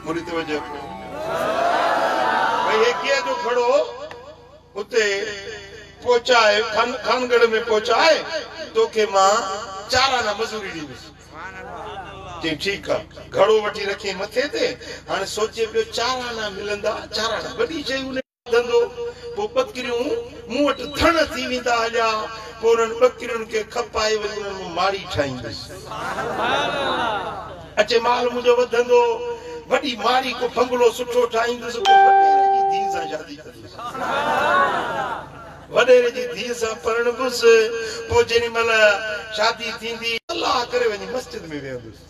मुड़ी तवज्जो भाई ये किया जो खड़ो उते पहुंचाए खानगढ़ में पहुंचाए तो के मां चारा ना मजूरी दी जी ठीक है घड़ो वठी रखे मथे ते हाने सोचे पियो चारा ना मिलंदा चारा ना बड़ी शयूं धंधो पो बकरियूं मूं वटि थण थी वेंदा हलिया पो उन्हनि बकरियुनि खे खपाए वरी उन्हनि मारी ठाहींदुसि अचे माल मुंहिंजो वधंदो वॾी मारी को बंगलो सुठो ठाहींदुसि पो वॾेरे जी धीउ सां शादी कंदुसि वॾेरे जी धीउ सां परणबुसि पो जेॾी महिल शादी थींदी अल्लाह करे वञी मस्जिद में वेहंदुसि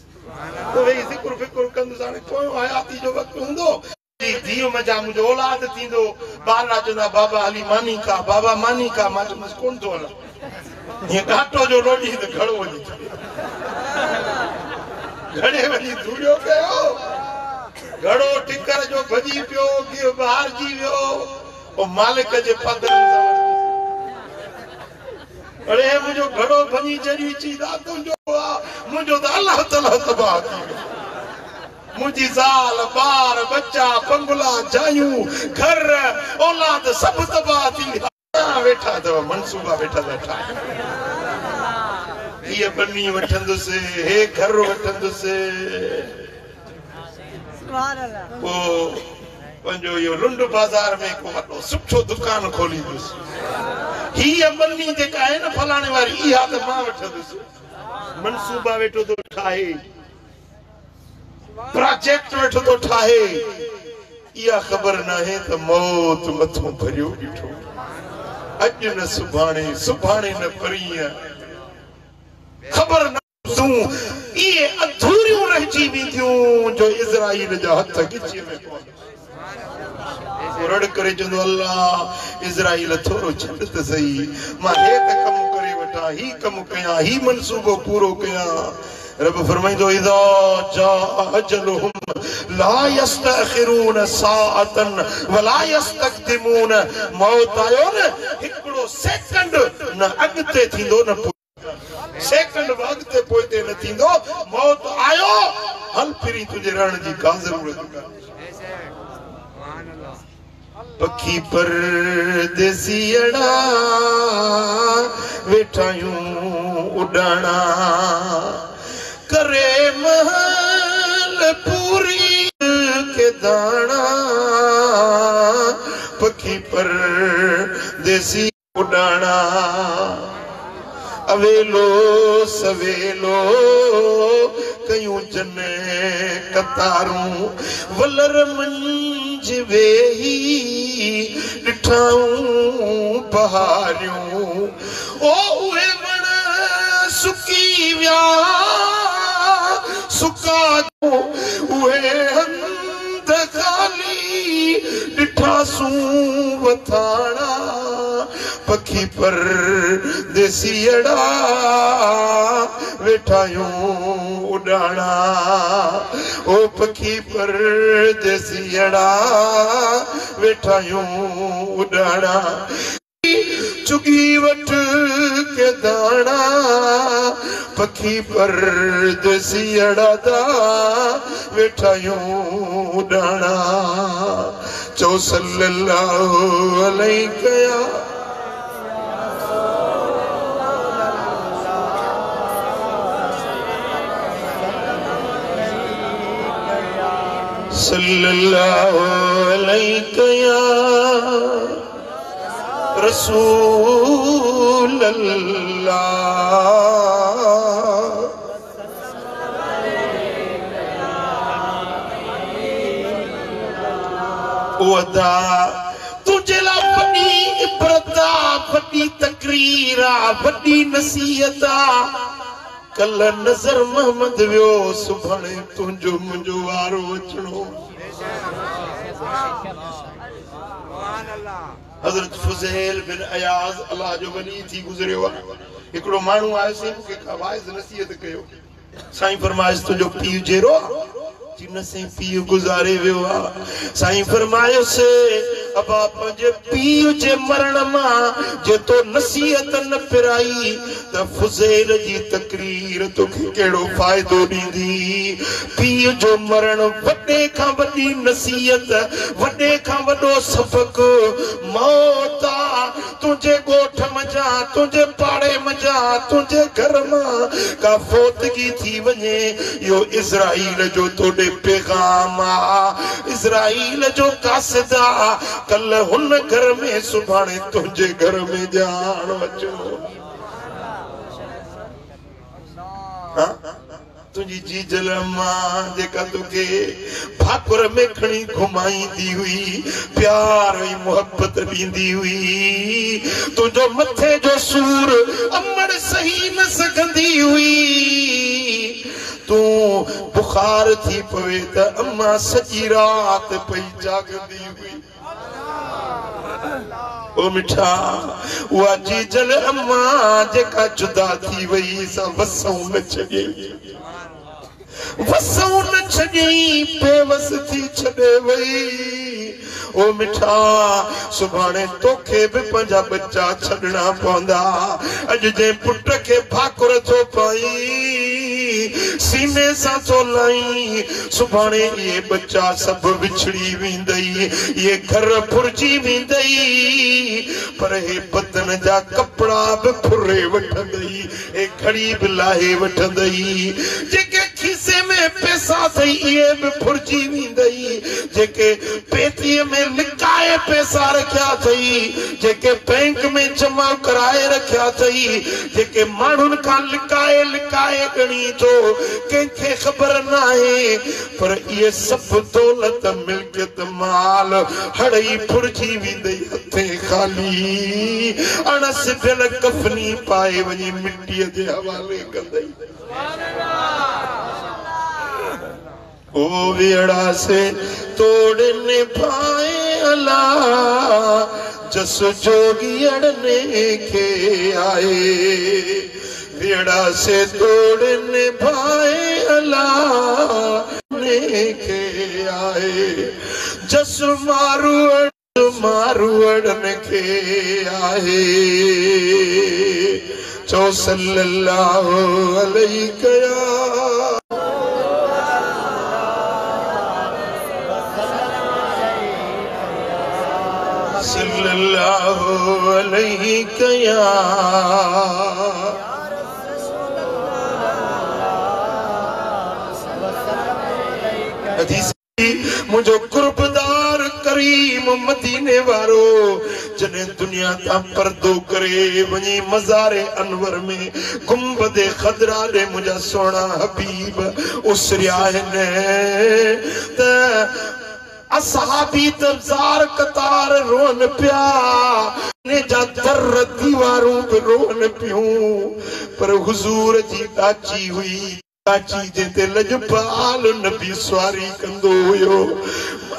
तो वेही ज़िक्र फिक्र कंदुसि हाणे पोयों हयाती जो वक़्तु हूंदो धीउ मजा मुंहिंजो औलाद थींदो ॿार चवंदा बाबा हली मानी का बाबा मानी का मां चयोमांसि कोन थो हलां हीअं घाटो जो रोटी त घड़ो वञी घड़े वञी धूड़ियो कयो घड़ो टिकर जो भॼी पियो गियो ॿाहिरि जी वियो पोइ मालिक जे पदरनि सां अड़े मुंहिंजो घड़ो भॼी चढ़ी चीदा तुंहिंजो आहे मुंहिंजो त अलाह ताला तबाह थी वियो मुझी ज़ाल बार बच्चा बंगला जायूं घर औलाद सब तबाह थी वेठा अथव मनसूबा वेठा था ठाहे ये बनी वठंदुसि हे घर वठंदुसि पो पंहिंजो इहो लुंड बाज़ार में को वॾो सुठो दुकान खोलींदुसि हीअ बनी जेका आहे न फलाणे वारी इहा त मां वठंदुसि मनसूबा वेठो थो ठाहे प्रोजेक्ट वेठो तो ठाहे या खबर ना है तो मौत मथों भरियो ॾिठो अॼु न सुभाणे न परीअं खबर न तूं ये अधूरियूं रहिजी वेंदियूं जो इज़राइल जा हथ गिची में रड़ करे चवंदो अल्लाह इज़राइल थोरो छॾ त सही मां हे त कमु करे वठां ही कमु कयां ही मनसूबो पूरो कयां रब फरमाइंदो इज़ा जाअ अजलुहुम ला यस्तअखिरून साअतन वला यस्तक़दिमून मौत आयो न हिकिड़ो सेकंड न अॻिते थींदो न सेकंड अॻिते पोइते न थींदो मौत आयो हल फिरी तुंहिंजे रहण जी का ज़रूरत कान्हे पखी परदेसियड़ा वेठायूं उडाणा करे महल पूरी के दाना पखी परदेसी उडाणा अवेलो सवेलो कयूं जन कतारूं वलर मंझ वेही ॾिठाऊं बहारियूं ओ उहे वण सुकी विया सुका उहे हंध खाली ॾिठासूं वथाणा पखी परदेसियड़ा वेठायूं उडाणा ओ पखी परदेसियड़ा वेठायूं उडाणा चुगी वठ के दाना पखी परदेसियड़ा दा वेठायूं उडाणा चो सल्लल्लाहु अलैहि सल्लल्लाहु अलैहि या रसूल अल्लाह वदा तुझे ला वॾी इबरत वॾी तकरीर वॾी नसीहत कल नज़र मोहम्मद वियो सुभाणे तुंहिंजो मुंहिंजो वारो अचणो हज़रत फुज़ैल बिन अयाज़ अल्लाह जो वली थी गुज़रियो हिकिड़ो माण्हू आयो से मूंखे वाइज़ नसीहत कयो साईं फरमाइस तुंहिंजो पीउ जहिड़ो न साईं पीउ गुज़ारे वियो आहे साईं फरमायोसि अबा पंहिंजे पीउ जे मरण मां जे तो नसीहत न पिराई त फुज़ैल जी तकरीर तोखे कहिड़ो फ़ाइदो ॾींदी। पीउ जो मरण वॾे खां वॾी नसीहत, वॾे खां वॾो सबक मौत आ। तुंहिंजे ॻोठ मज़ा, तुंहिंजे पाड़े मज़ा, तुंहिंजे घर मां का फोतगी थी वञे, इहो इज़राइल जो तोॾे पैगाम आ, इज़राइल जो कासिद आ। कल हुन घर में, सुभाणे तुंहिंजे घर में ॼाण अचो। तुझी जीजल मां जेका तोखे भाकुर में खणी घुमाईंदी हुई, प्यार ऐं मोहब्बत ॾींदी हुई, तुंहिंजो मथे जो सूर अमड़ सही न सघंदी हुई। तूं बुखार थी पवे त अम्मा सॼी रात पई जागंदी हुई। ओ मिठा, उहा जीजल अम्मा जेका जुदा थी वई, सा वसऊं न छॾियई, वसऊं न छॾियई, बेवस थी छॾे वई। ओ मिठा, सुभाणे तोखे बि पंहिंजा बच्चा छॾणा पवंदा। अॼु जे पुट खे भाकुर थो पाई, सीने सां थो लाई, सुभाणे इहे बच्चा सभु विछड़ी वेंदई, इहे घर फुरजी वेंदई, पर हे बदन जा कपड़ा बि फुरे वठंदई, हे घड़ी बि लाहे वठंदई। जेके खीसे में पैसा अथई इहे बि फुरजी वेंदई, जेके पेतीअ में लिकाए पैसा रखिया अथई, जेके बैंक में जमा कराए रखिया अथई, जेके माण्हुनि खां लिकाए लिकाए गणी थो, कंहिंखे ख़बर न आहे, पर इहे सभु दौलत मिल्कियत माल हड़ई फुरजी वेंदई, हथे ख़ाली अणस दिल कफनी पाए वञी मिटीअ जे हवाले कंदई। ओ वेड़ा से तोड़ निभाए अला, जस जोगियड़ने के आए। वेड़ा से तोड़ निभाए अला ने के आए, जस मारुअड़न के आए। चो सल्लल्लाहु अलैहि सल्लल्लाहु अलैहि कया। हदीस मुझो कुर्बदार करीम मदीने वारो जने दुनिया ता पर्दो करे वनी मज़ारे अनवर में गुंबदे खदरा दे मुझा सोना हबीब उसरिया ने त असहाबी तजार कतार रोन प्या ने जा दर दीवारों पे रोन पियूं, पर हुजूर जी दाची हुई, दाची जेते लजपाल नबी सवारी कंदो हुयो।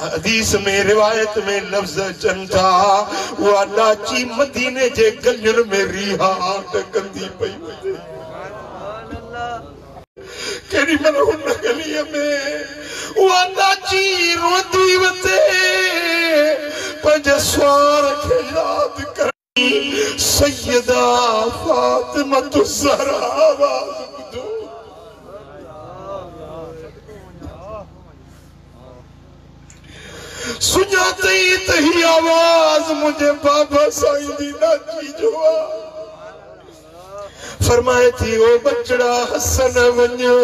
हदीस में रिवायत में लफ्ज अचन था, उहा दाची मदीने जे गलियुनि में रिहाट कंदी पई वञे। केॾी महिल हुन गलीअ में उहा दाची रोंदी वञे, पंहिंजे स्वार खे यादि करी सैयदा फातिमा ज़हरा आवाज़ ॿुधो। सुञातई त ही आवाज़ मुंहिंजे बाबा साईं दी दाची जो आहे। फरमाए थी ओ बचड़ा हसन वञो,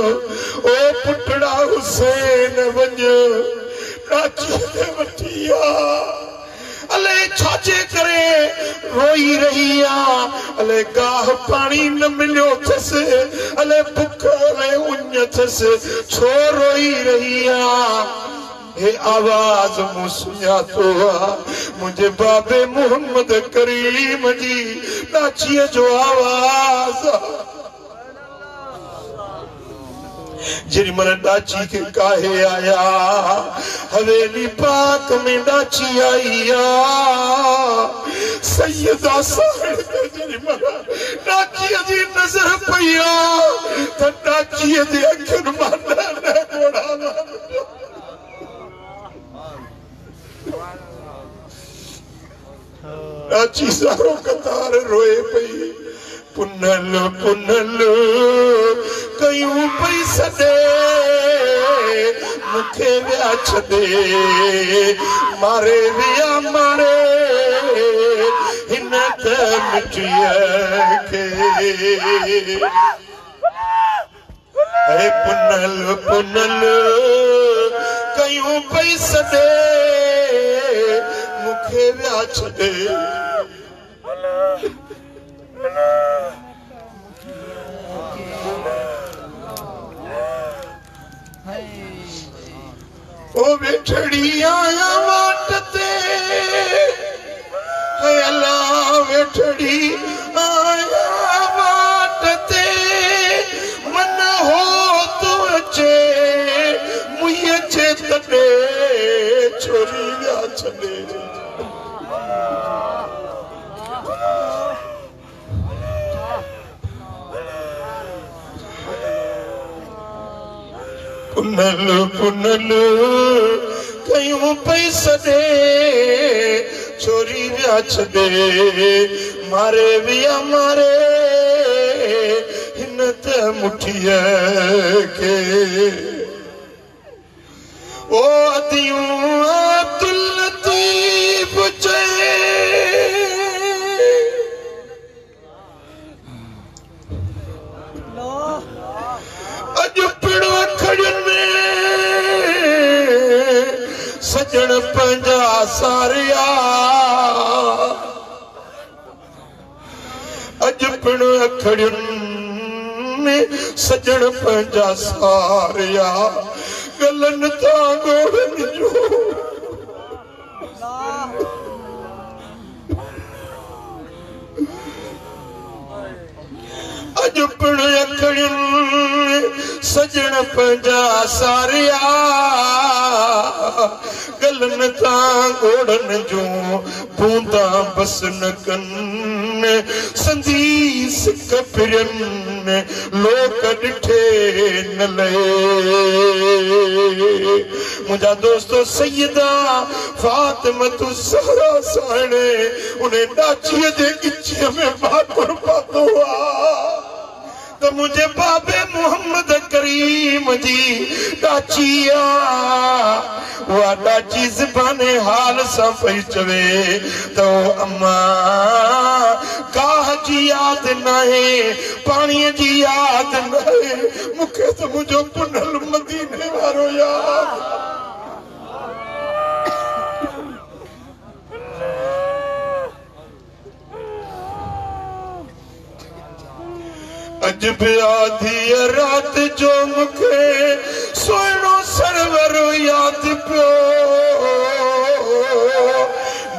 ओ पुटड़ा हुसैन वञो, दाची ने वठी आ। अले छाजे करे रोई रही आ, अले गाह पानी न मिलियो थस, अले बुख अले उञ थस, छो रोई रही आ। हे आवाज मूं सुञातो आ, मुंहिंजे बाबे मोहम्मद करीम जी दाचीअ जो आवाज़ आ। जेॾी महिल दाची खे काहे आया, हवेली पाक में दाची आई आ। सैयदा साहिब जेॾी महिल दाचीअ जी नज़र पई आ त दाचीअ जे अखियुनि मां न घोड़ा डाची सारो कतार रोए पई पुनल पुनल कयूं पई सदे मुखे विया छदे मारे विया मारे हिन त मिठीअ खे हे पुनल पुनल कयूं पई सदे मुखे विया छदे ओ वेठड़ी आया वाट ते अला वेठड़ी आया वाट ते मन हो तो अचे मुझे चे तडे छोरी विया छॾे पुनल पुनल कयूं पई सदे छोरी विया छॾे मारे विया मारे हिन त मुठीअ खे ओ अदियूं अब्दुल लतीफ चए अॼु पिणो खड़ियुनि में सजण पंहिंजा सारिया अॼु पिणो खड़ियुनि में सजण पंहिंजा सारिया गलन तां गोड़नि जो अॼु पिणु अखड़ियुनि सजण पंहिंजा सारिया गलन तां गोड़नि जूं बूंदा बस न कनि संधी सिक फिरनि लोक ॾिठे न लहे मुंहिंजा दोस्तो सैयदा फातिमतु ज़हरा साणे उन डाचीअ जे गिचीअ में भाकुर पातो त मुंहिंजे बाबे मोहम्मद करीम जी डाची उहा डाची ज़बाने हाल सां पई चवे त अम्मा काह जी यादि नाहे पाणीअ जी यादि नाहे मूंखे त मुंहिंजो पुनल मदीने वारो यादि अज भी आधी रात जो मुखे सोनो सरवर याद पियो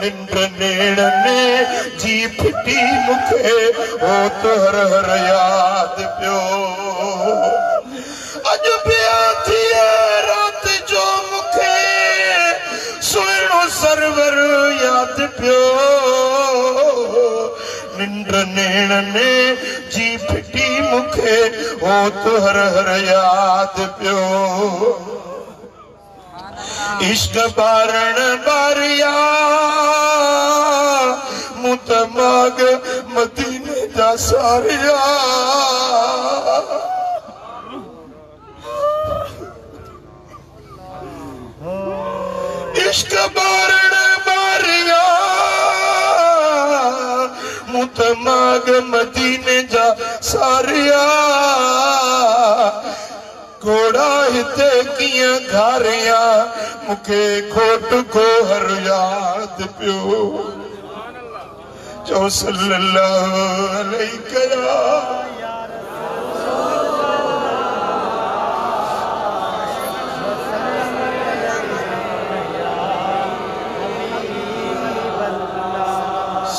निंड नेड़ने जी फिटी मुखे ओ तो हर हर याद पियो अज भी आधी रात जो मुखे सोनो सरवर याद पियो निंड नेड़ने जी फिटी मुखे ओ तो हर हर याद पियो इश्क बारण बारिया मुतमाग मदीने जा सारिया इश्क बारण बारिया मुतमाग मदीने जा सारिया घोड़ा हिते कीअं घारिया मूंखे खोट गोहर याद पियो चओ सल्लल्लाहु अलैहि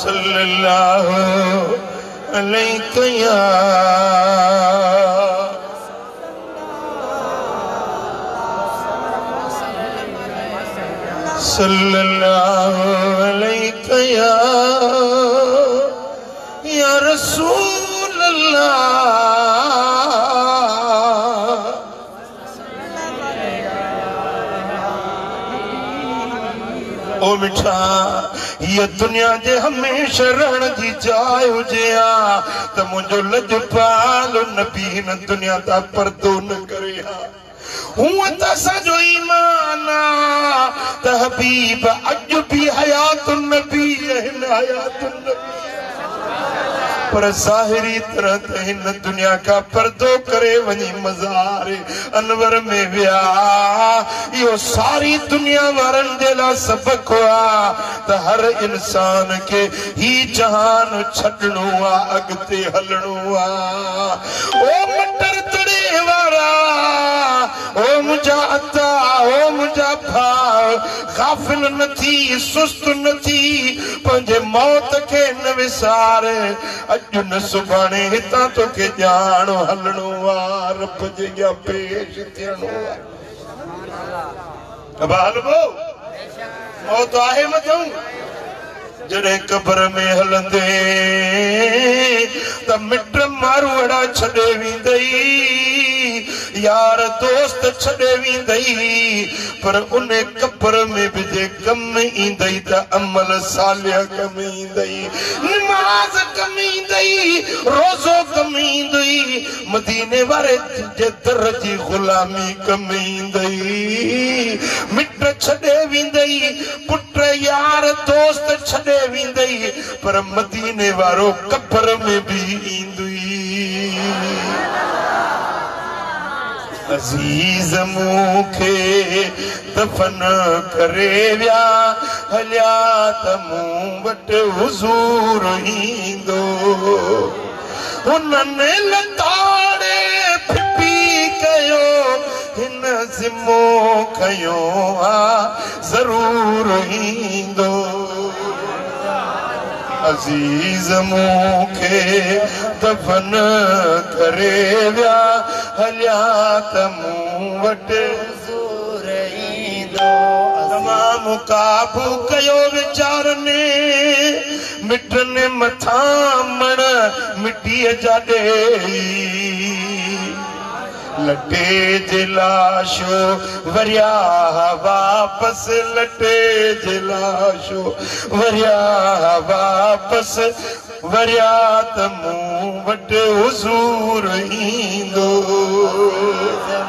सल्लल्लाहु अलैहि सल्लल्लाहु अलैहि या रसूल अल्लाह ओ मिठा ये दुनिया जे हमेशा रहण जी जाइ हुजे आ त मुंहिंजो लजपाल नबी न दुनिया ता पर्दो न करे हा हूं त सजो ईमान त हबीब अॼु बि हयातुन नबी हिन हयातुन नबी पर ज़ाहिरी तरह त हिन दुनिया का पर्दो करे वञी मज़ार अनवर में विया इहो सारी दुनिया वारनि जे लाइ सबक आ त हर इंसान खे ही जहान छॾणो आ अॻिते हलणो आ ओ मटर तड़े वारा ओ मुंहिंजा अता ओ मुंहिंजा भाउ गाफ़िल न थी सुस्त न थी पंहिंजे मौत खे न विसार अॼु न सुभाणे हितां तोखे ॼाण हलणो आ रब जे अॻियां पेश थियणो आ हलबो मौत आहे मथऊं जॾहिं कब्र में हलंदे त मिट मारूअड़ा छॾे वेंदई यार दोस्त छॾे वेंदई पर उन कब्र में बि जे कम ईंदई त अमल सालिह कम ईंदई नमाज़ कम ईंदई रोज़ो कम ईंदई मदीने वारे जे दर जी गुलामी कम ईंदई मिट छॾे वेंदई पुट यार दोस्त छॾे वेंदई पर मदीने वारो कब्र में भी ईंदई अज़ीज़ मूंखे दफ़न करे विया हलिया त मूं वटि हुज़ूर ईंदो हुननि लताड़े फिटी कयो हिन ज़िमो कयो आ ज़रूर ईंदो अज़ीज़ मूंखे दफ़न करे विया हलिया त मूं वटि हुज़ूर ईंदो तमामु काबू कयो वीचारनि मिटनि मथां मण मिटीअ जा ॾेई लटे जे लाशो वरिया वापस लटे जे लाशो वरिया वापस वरिया त मूं वटि हुज़ूर ईंदो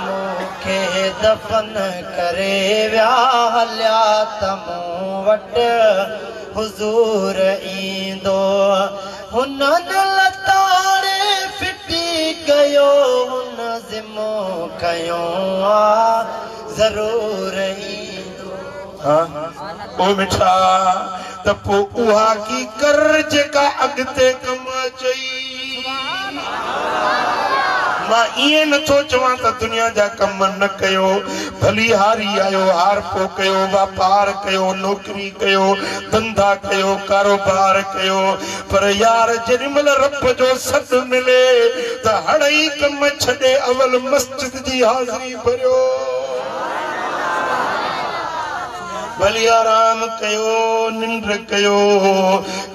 मूंखे दफ़न करे विया हलिया त मूं वटि हुज़ूर ईंदो हुननि लताड़े फिटी कयो हुन ज़िमो कयो आ ज़रूर ईंदो ओ मिठा त पोइ उहा की कर जेका अॻिते कम अचई मां ईअं नथो चवां त दुनिया जा कम न कयो भली हारी आयो हार पो कयो वापार कयो नौकरी कयो धंधा कयो कारोबार कयो पर यार जेॾीमहिल रब जो सॾु मिले त हड़ई कम छॾे अवल मस्जिद जी हाज़िरी भरियो भली आराम कयो निंड कयो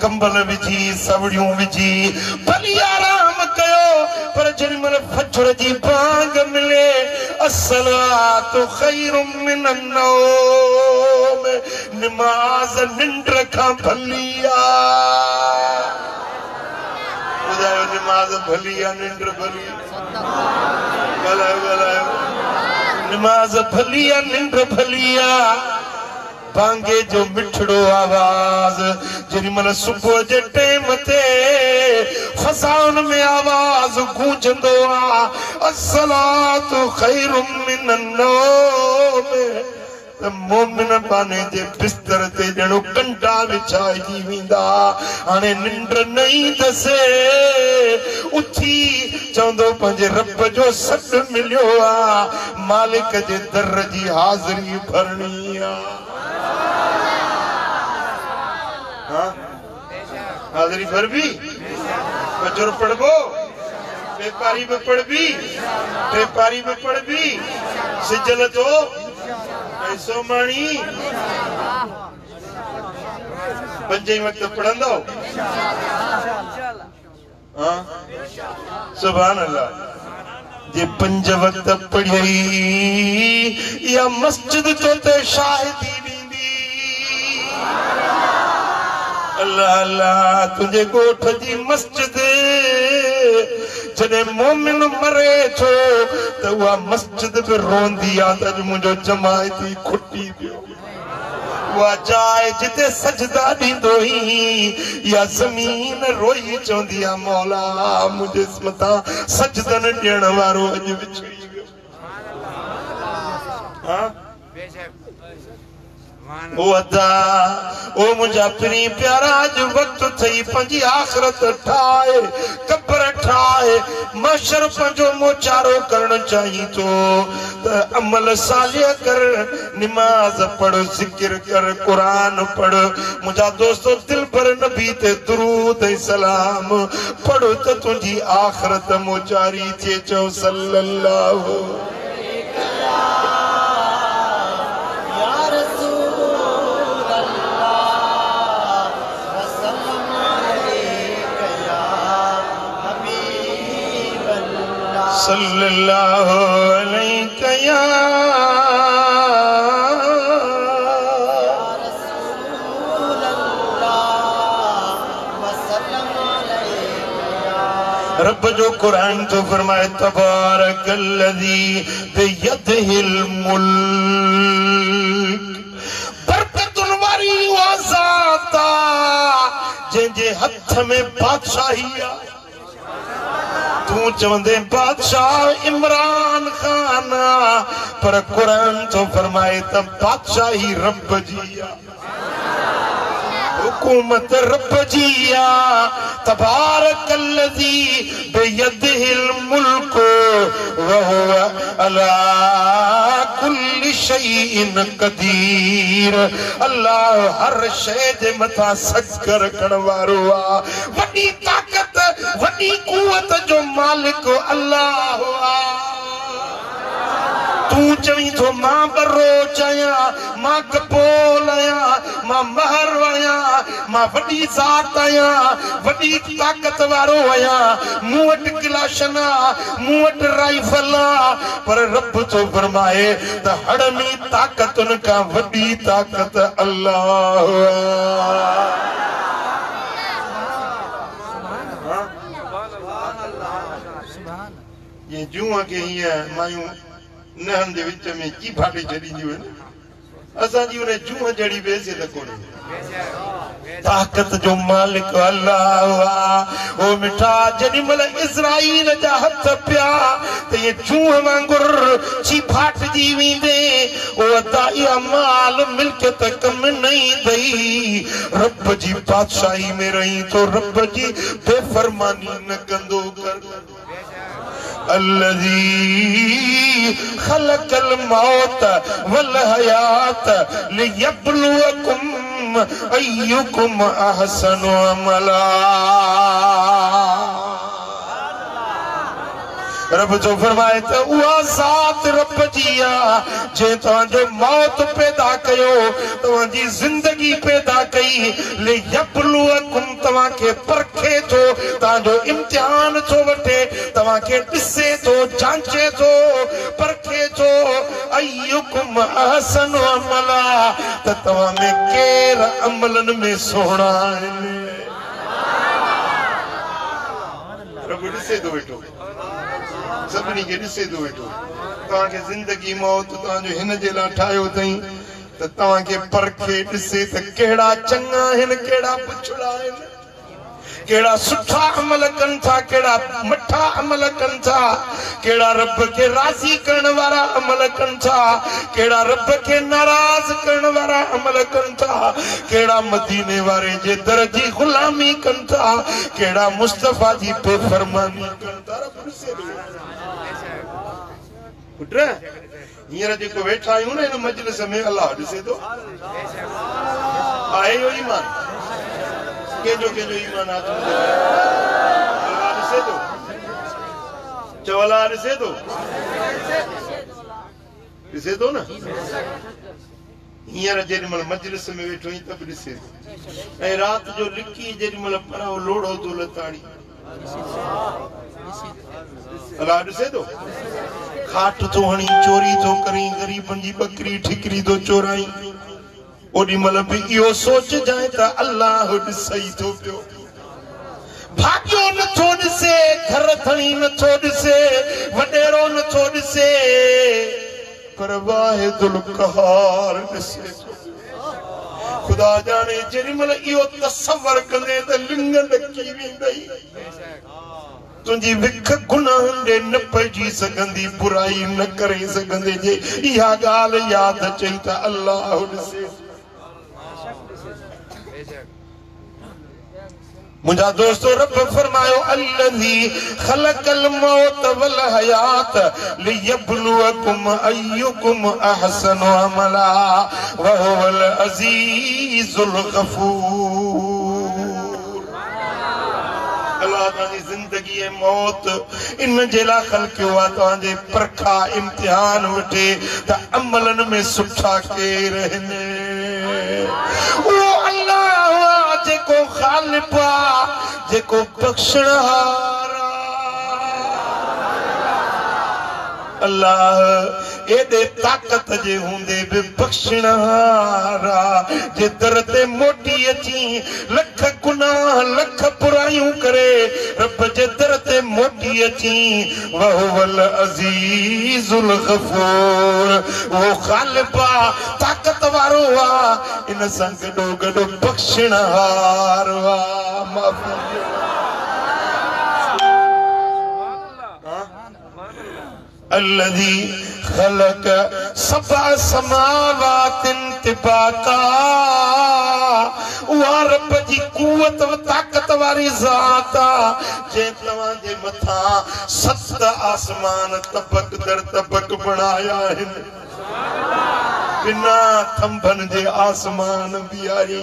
कंबल विझी सवड़ियूं विझी भली आराम कयो पर जेॾीमहिल फजर जी बांग मिले अस्सलातु खैरुम मिनन नौम नमाज़ निंड खां भली आहे ॿुधायो नमाज़ भली आहे निंड भली ॻाल्हायो ॻाल्हायो नमाज़ भली आहे निंड भली आहे बांगे जो मिठड़ो आवाज जेॾीमहिल सुबुह जे टाइम ते फसाउन में आवाज गूंजंदो आ अस्सलातु खैरुम मिनन नौम त मोमिन बाने जे बिस्तर ते ॼणो कंडा विछाइजी वेंदा हाणे निंड न ईंदसि उथी चवंदो पंहिंजे रब जो सॾु मिलियो आ मालिक जे दर जी हाज़िरी भरणी आ हाज़िरी भर भी बजर पढ़बो बेपारी में पढ़ भी टेपारी में पढ़ भी सिजल तो ऐसो माणी पंजे वक्त पढ़ंदो हाँ सुभान अल्लाह जे पंज वक्त पढ़ी या मस्जिद तो ते शाहिदी ॾींदी अल्लाह अल्लाह तुझे गोठ जी मस्जिद जने मोमिन मरे छो तो वह मस्जिद पे रोंदी आ त मुझो जमायती खुटी पियो वह जाए जिते सजदा दींदो ही या जमीन रोई चोंदी आ मौला मुझे मता सजदन ॾियण वारो अज विछड़ी वियो हां ओ अदा ओ मुझा प्री प्यारा जो वक्त थई पंजी आखिरत ठाए कब्र ठाए महशर पंजो मोचारो करण चाहिए तो अमल सालिया कर नमाज पढ़ जिक्र कर कुरान पढ़ मुझा दोस्तों दिल पर नबी ते दुरूद ए सलाम पढ़ो तो तुझी आखिरत मोचारी थे चो सल्लल्लाहु सल्लल्लाहु अलैहि या रसूल अल्लाह वसल्लम अलैहि रब जो कुरान तो फरमाए तबारकल्लज़ी बियदिहिल मुल्क बरकतुन वारी वज़ाता जे हथ में बादशाही तू चवंदे बादशाह इमरान खान पर कुरान तो फरमाए तब बादशाही रब जिया हुकूमत रब जिया तबारकल्लज़ी बियदिहिल मुल्क व हुवा अला कुल्लि शैइन कदीर अल्लाह हर शय जे मथा सकर करण वारो आ वडी ताकत वडी कुवत जो मालिक अल्लाह आ तू चवी तो मां बरो चया मां कपोल आया मां महर आया मां वडी जात आया वडी ताकत वारो आया मूं वट क्लाशना मूं वट राइफल पर रब तो फरमाए त हड़मी ताकतुन का वडी ताकत अल्लाह ये जुआ के हिया मायूं नहन दे विच में की फाटे चढ़ी दियो असा जी उन्हें जुआ जड़ी बेसे त कोने ताकत जो मालिक अल्लाह ओ मिठा जड़ी मल इस्राइल जा हथ पिया ते ये जुआ वांगुर छी फाट जी विंदे ओ दाई माल मिल्कियत कम नहीं दई रब जी बादशाही में रही तो रब जी बेफरमानी न कंदो कर अल्लज़ी खलकल मौत वल हयात लियब्लुवकुम अय्युकुम अहसनु अमला रब जो फरमाए तो उहा ज़ात रब जिया जे तव्हांजो मौत पैदा कयो तव्हांजी जिंदगी पैदा कई लियब्लुवकुम तव्हांखे परखे थो तव्हांजो इम्तिहान थो वठे तव्हांखे ॾिसे थो जांचे थो परखे थो अय्युकुम अहसनु अमला त तव्हां में केर अमलनि में सुहिणा आहिनि रब ॾिसे थो वेठो सबनी के ॾिसे थो वेठो तव्हांखे ज़िंदगी मौत तव्हांजो हिन जे लाइ ठाहियो अथई त तव्हांखे परखे ॾिसे त कहिड़ा चङा आहिनि कहिड़ा पुछड़ा आहिनि केड़ा सुठा अमल कन था केड़ा मठा अमल कन था केड़ा रब के राजी करण वाला अमल कन था केड़ा रब के नाराज करण वाला अमल कन था केड़ा मदीने वाले जे दर जी गुलामी कन था केड़ा मुस्तफा जी बेफरमानी कन था रब से पुत्र हींअर जेको वेठा आहियूं न हिन मजलिस में अल्लाह ॾिसे थो आहे इहो ईमान केजो ईमान हाथ में अल्लाह ॾिसे थो चओ अल्लाह ॾिसे थो न हींअर जेॾीमहिल मजलिस में वेठो आहीं त बि ॾिसे थो ऐं राति जो लिकी जेॾीमहिल पराओ लोड़ो थो लताड़ी अल्लाह ॾिसे थो खाट तो हणी चोरी तो करी गरीबन जी बकरी ठिकरी तो चोराई ओडी मल भी इहो सोच जाए त अल्लाह ॾिसई थो पियो भाग्यो नथो ॾिसे घर थणी नथो ॾिसे वॾेरो नथो ॾिसे पर वाहिदुल क़हार ॾिसे खुदा जाने जेॾी महिल इहो तसवर कंदे त लिंग ॾकी वेंदई तुंहिंजी विख गुनाहनि ॾे न पइजी सघंदी बुराई न करे सघंदे जे इहा ॻाल्हि यादि अचई त अल्लाह ॾिसे मुझा दोस्तों रब फरमायो अल्लज़ी खलकल मौत वल हयात लियब्लुवकुम अय्युकुम अहसनु अमला व हुवल अज़ीज़ुल गफूर अल्लाह ताली जिंदगी ऐं मौत इन जे लाइ ख़लक़ियो आहे तव्हांजे परखा इम्तिहान वठे त अमलनि में सुठा केर आहिनि उहो अल्लाह जेको ख़ालिक़ आहे जेको बख़्शणहार अल्लाह एॾे ताक़त जे हूंदे बि बख़्शणहार जे दर ते मोटी अची लख गुनाह लख बुरायूं करे रब जे दर ते मोटी अची वहुवल अज़ीज़ुल गफूर वो ख़ालिक़ आहे ताक़त वारो आहे इन सां गॾो गॾु बख़्शणहार الذي خلق سبع سماوات طباقا ورب जी कुवत व ताकत वारी ज़ात जे तव्हां जे मथां 7 आसमान तबक दर तबक बनाया आहिनि बिना थंभनि जे आसमान बिहारी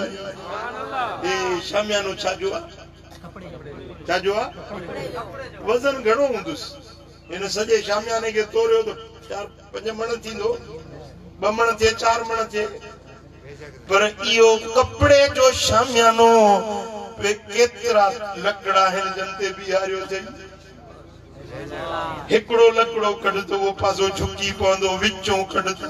ए शामियानो छा जो आहे वज़न घणो हूंदुसि इन सॼे शामियाने खे तोड़ियो त 4-5 मण थींदो 2 मण थिए 4 मण थिए पर इहो कपड़े जो शामियानो केतिरा लकड़ा आहिनि जन ते बीहारियो थिए हिकिड़ो लकड़ो कढ त उहो पासो झुकी पवंदो विचों कढ त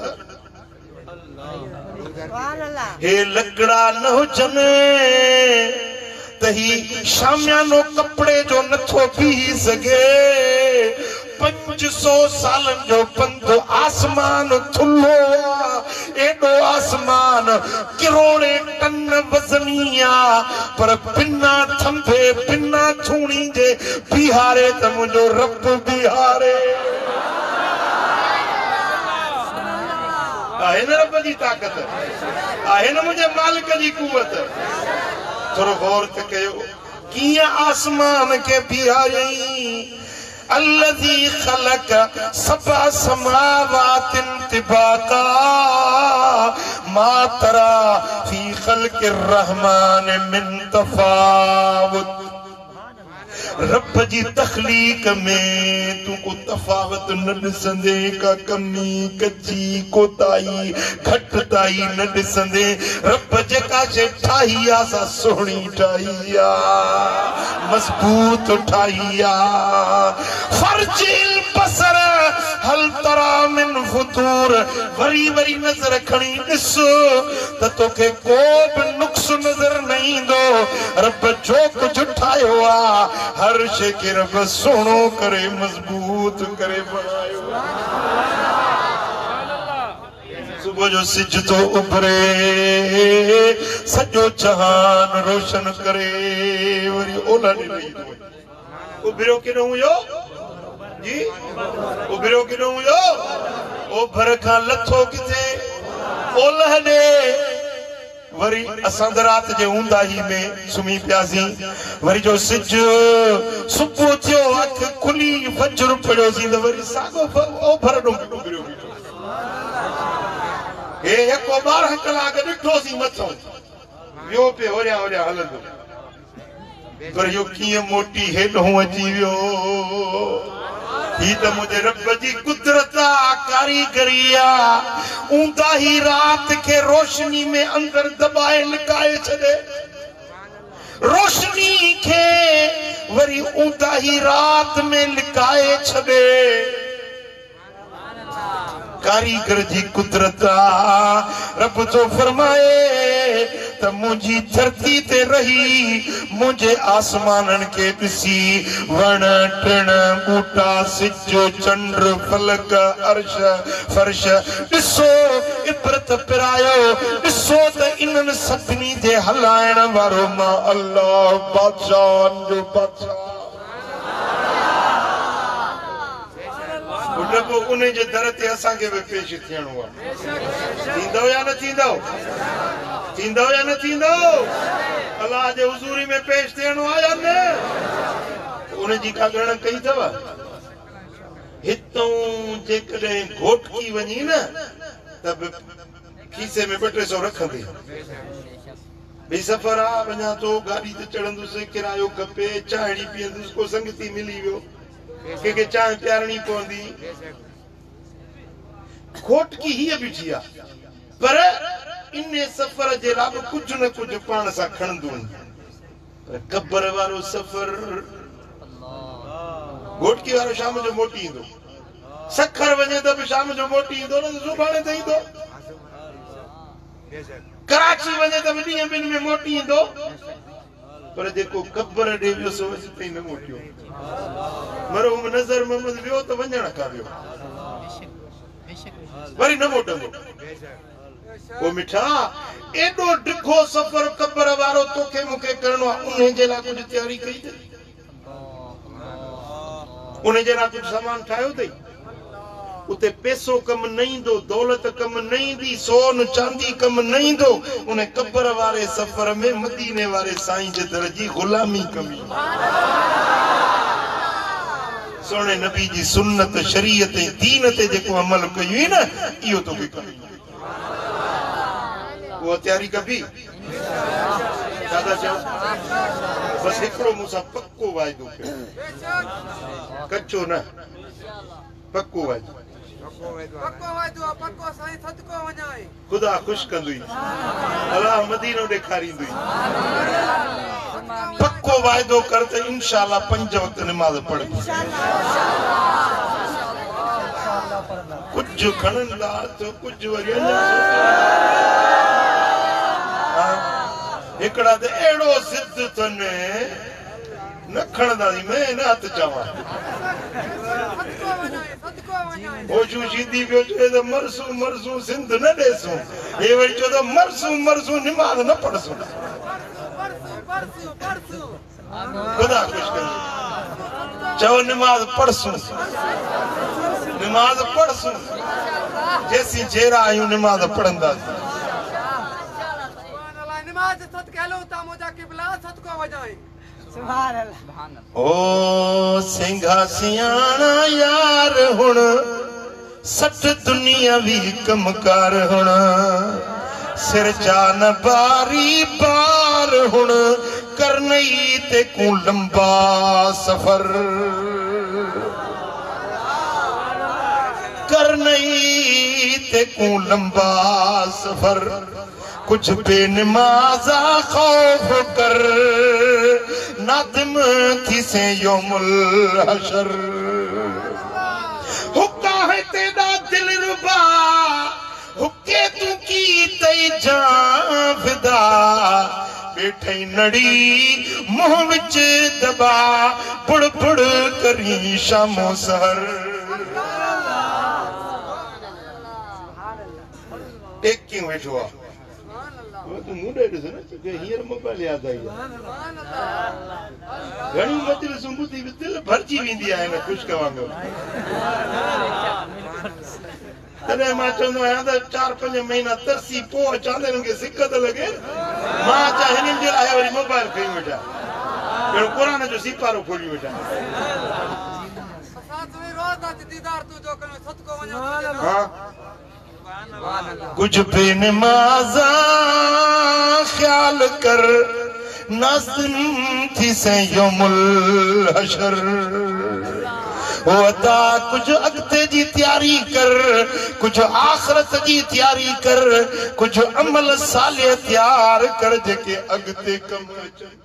हे लकड़ा न हुजनि त ही शामियानो कपड़े जो नथो बीही सघे 500 सालनि जो पंध आसमान थुल्हो एॾो आसमान किरोड़े टन वज़नी आहे पर बिना थंभे बिना छूणी जे बीहारे त मुंहिंजो रब बीहारे आहे न रब जी ताक़त आहे न मुंहिंजे मालिक जी कुवत थोरो गौर त कयो कीअं आसमान खे बीहारियईं الذي خلق 7 سماوات طباقا ما ترى في خلق الرحمن من تفاوت रब जी तखलीक में तू को तफावत न ॾिसंदे का कमी कची कोताई घटताई न ॾिसंदे रब जेका शइ ठाही आहे सा सुहिणी ठाही आहे मज़बूत ठाही आहे फर्जिल बसर हल तरा मिन फुतूर वरी वरी नज़र खणी ॾिस त तोखे को बि नुक्स नज़र न ईंदो रब जो कुझु ठाहियो आहे हर शे के रब सोनो करे मजबूत करे बनायो सुबह जो सिज तो उभरे सजो जहान रोशन करे वरी ओला ॾिनी उभरियो किनो हुयो जी उभरियो किनो हुयो ओभर खां लथो किथे ओलह ॾे वरी असां रात जे ऊंदाही में सुम्ही पियासीं वरी जो सिज सुबुह थियो अख खुली फजर पढ़ियोसीं त वरी साॻो ओभर ॾोंहुं उभरियो हे हिकु 12 कलाक ॾिठोसीं मथो वियो पियो होरियां होरियां हलंदो पर इहो कीअं मोटी हेॾों अची वियो ही त मुझे रब जी कुदरत कारीगरी ऊंदा ही रात के रोशनी में अंदर दबाए लिकाए छड़े रोशनी के वरी ऊंदा ही रात में लिकाए छड़े कारीगर जी कुदरत रब तो फरमाए त मुझी धरती ते रही मुझे आसमानन के दिसी वण टिण बूटा सिजो चंद्र फलक अर्श फर्श दिसो इबरत पिरायो दिसो त इनन सभिनी जे हलाइण वारो मां अल्लाह बादशाह जो बादशाह रबो उन्हें जे दर ते असां के पेश थियणो आहे थींदो या न थींदो थींदो या न थींदो अल्लाह जे हुजूरी में पेश थियणो आहे या न उन जी का गण कई अथव हितों जेकॾहिं घोटकी वञी न त खीसे में 200 रखंदी बि सफ़र आहे वञा तो गाड़ी ते चढ़ंदुसि किरायो खपे चांहि पीअंदुसि को संगती मिली वियो के चांहि प्यारणी पवंदी खोटकी हीअ बीठी आहे पर इन सफ़र जे लाइ कुझु न कुझु पाण सां खणंदो पर क़ब्र वारो सफ़र घोटकी वारो शाम जो मोटी ईंदो सखर वञे त बि शाम जो मोटी ईंदो न सुभाणे त ईंदो कराची वञे त बि ॾींहं ॿिनि में मोटी ईंदो पर जेको क़ब्र ॾे वियो सो हिते न मोटियो मरहूम नज़र मोहम्मद वियो त वञण खां वियो वरी न मोटंदो ओ मिठा एॾो ॾिघो सफ़र क़ब्र वारो तोखे मूंखे करणो आहे उन जे लाइ कुझु तयारी कई अथई उन जे लाइ कुझु सामान ठाहियो अथई उते पैसो कम न ईंदो दौलत कम न ईंदी सोन चांदी कम न ईंदो उन क़ब्र वारे सफ़र में मदीने वारे साईं जे दर जी गुलामी कमी सोने नबी जी सुन्नत शरीयत ऐं दीन ते जेको अमल कयूं न इहो तोखे कमी वो तयारी कबी दादा चओ बस हिकिड़ो मूंसां पक्को वाइदो कयो कच्चो न पक्को वाइदो खुदा खुश कंदुई अल्लाह मदीनो ॾेखारींदुई पक्को वाइदो कर त इंशाअल्लाह 5 वक्त नमाज पढ़बी कुछ खणंदा तो कुछ वरी हिकड़ा त एड़ो सिद्ध तने न खणंदा मैं न हथ चावा ओजू सीधी पियो चए त मरसू मरसू सिंध न ॾेसू हे वरी चओ त मरसू मरसू निमाज़ न पढ़सू खुदा खुश कंदो चओ निमाज़ पढ़सू निमाज़ पढ़सू जेसी जेरा आहियूं निमाज़ पढ़ंदा निमाज़ सदके हलो ता मोजा क़िबला सदको वजाए सुभान अल्लाह ओ सिंघा सियाणा यार हुण सट दुनियावी कमकार हुण सिर जान बारी बार हुण करनई ते को लंबा सफर करनई ते को लंबा सफर कुछ बेनमाज़ा खौफ कर नादिम थी से यौमुल हशर हुक्का है तेरा दिल रुबा हुक्के तू की तई जान फिदा बैठे नड़ी मुंह विच दबा बुड़ बुड़ करी शामो सहर एक क्यों बैठो वो तो मुंडे ॾिस न के हींअर मोबाइल यादि आई घणी मजलिसूं ॿुधी दिलि भरिजी वेंदी आहे न ख़ुश्क वांगुरु तॾहिं मां चवंदो आहियां त 4-5 महीना तरसी पोइ चवंदा आहिनि खे सिक त लॻे मां अचां हिननि जे लाइ वरी मोबाइल खणी वेठा ॼण क़ुरान जो सिपारो खोली वेठा कुछ बेनमाज़ा ख्याल कर नाज़िम थी से यौमुल हशर ओ अता कुछ अॻिते जी तयारी कर कुछ आख़िरत जी तयारी कर कुछ अमल साले तयार कर जेके अॻिते कम अचनि